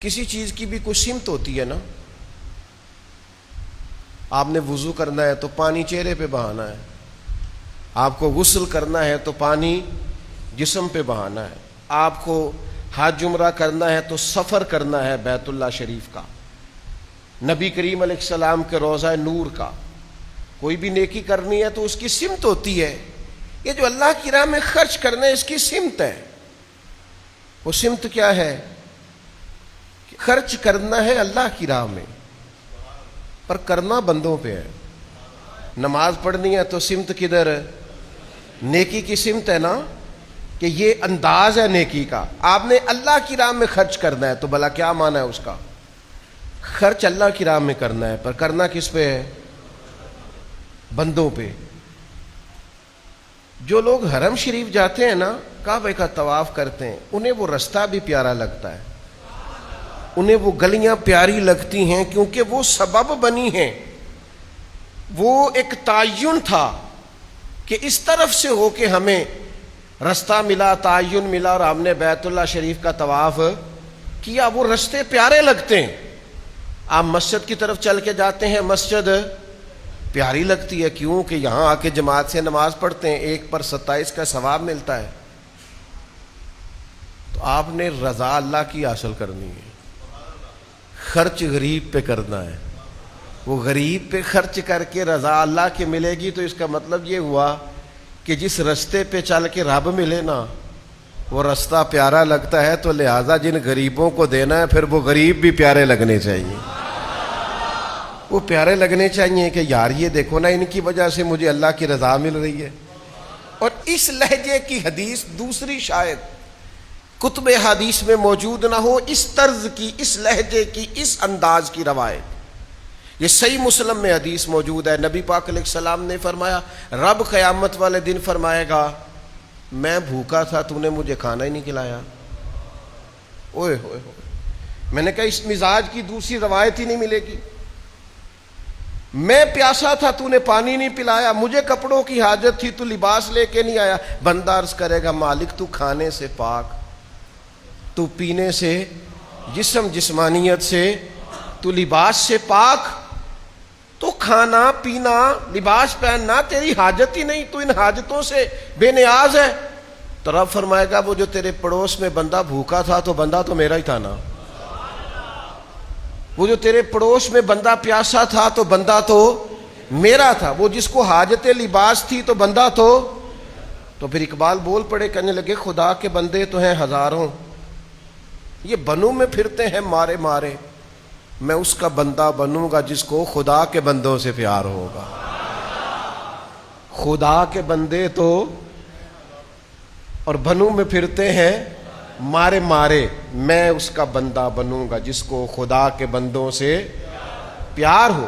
کسی چیز کی بھی کوئی سمت ہوتی ہے نا. آپ نے وضو کرنا ہے تو پانی چہرے پہ بہانا ہے، آپ کو غسل کرنا ہے تو پانی جسم پہ بہانا ہے، آپ کو حج عمرہ کرنا ہے تو سفر کرنا ہے بیت اللہ شریف کا، نبی کریم علیہ السلام کے روضہ نور کا. کوئی بھی نیکی کرنی ہے تو اس کی سمت ہوتی ہے. یہ جو اللہ کی راہ میں خرچ کرنا ہے اس کی سمت ہے. وہ سمت کیا ہے؟ خرچ کرنا ہے اللہ کی راہ میں، پر کرنا بندوں پہ ہے. نماز پڑھنی ہے تو سمت کدھر؟ نیکی کی سمت ہے نا، کہ یہ انداز ہے نیکی کا. آپ نے اللہ کی راہ میں خرچ کرنا ہے تو بھلا کیا معنی ہے اس کا؟ خرچ اللہ کی راہ میں کرنا ہے، پر کرنا کس پہ ہے؟ بندوں پہ. جو لوگ حرم شریف جاتے ہیں نا، کعبہ کا طواف کرتے ہیں، انہیں وہ رستہ بھی پیارا لگتا ہے، انہیں وہ گلیاں پیاری لگتی ہیں، کیونکہ وہ سبب بنی ہیں. وہ ایک تعین تھا کہ اس طرف سے ہو کے ہمیں رستہ ملا، تعین ملا، اور ہم نے بیت اللہ شریف کا طواف کیا. وہ رستے پیارے لگتے ہیں. آپ مسجد کی طرف چل کے جاتے ہیں، مسجد پیاری لگتی ہے. کیوں؟ کہ یہاں آ کے جماعت سے نماز پڑھتے ہیں، 1/27 کا ثواب ملتا ہے. تو آپ نے رضا اللہ کی حاصل کرنی ہے، خرچ غریب پہ کرنا ہے. وہ غریب پہ خرچ کر کے رضا اللہ کی ملے گی تو اس کا مطلب یہ ہوا کہ جس رستے پہ چل کے رب ملے نا، وہ رستہ پیارا لگتا ہے، تو لہٰذا جن غریبوں کو دینا ہے پھر وہ غریب بھی پیارے لگنے چاہیے. وہ پیارے لگنے چاہیے کہ یار یہ دیکھو نا، ان کی وجہ سے مجھے اللہ کی رضا مل رہی ہے. اور اس لہجے کی حدیث دوسری شاید کتب حدیث میں موجود نہ ہو، اس طرز کی، اس لہجے کی، اس انداز کی روایت. یہ صحیح مسلم میں حدیث موجود ہے. نبی پاک علیہ السلام نے فرمایا، رب قیامت والے دن فرمائے گا، میں بھوکا تھا، تو نے مجھے کھانا ہی نہیں کھلایا. اوئے ہوئے ہوئے. میں نے کہا اس مزاج کی دوسری روایت ہی نہیں ملے گی. میں پیاسا تھا، تو نے پانی نہیں پلایا. مجھے کپڑوں کی حاجت تھی، تو لباس لے کے نہیں آیا. بندہ عرض کرے گا، مالک تو کھانے سے پاک، تو پینے سے، جسمانیت سے، تو لباس سے پاک. تو کھانا پینا لباس پہننا تیری حاجت ہی نہیں، تو ان حاجتوں سے بے نیاز ہے. تو رب فرمائے گا، وہ جو تیرے پڑوس میں بندہ بھوکا تھا تو بندہ تو میرا ہی تھا نا. وہ جو تیرے پڑوس میں بندہ پیاسا تھا تو بندہ تو میرا تھا. وہ جس کو حاجت لباس تھی تو بندہ تو پھر اقبال بول پڑے، کہنے لگے، خدا کے بندے تو ہیں ہزاروں، یہ بنوں میں پھرتے ہیں مارے مارے. میں اس کا بندہ بنوں گا جس کو خدا کے بندوں سے پیار ہوگا. خدا کے بندے تو اور بنوں میں پھرتے ہیں مارے مارے، میں اس کا بندہ بنوں گا جس کو خدا کے بندوں سے پیار ہو.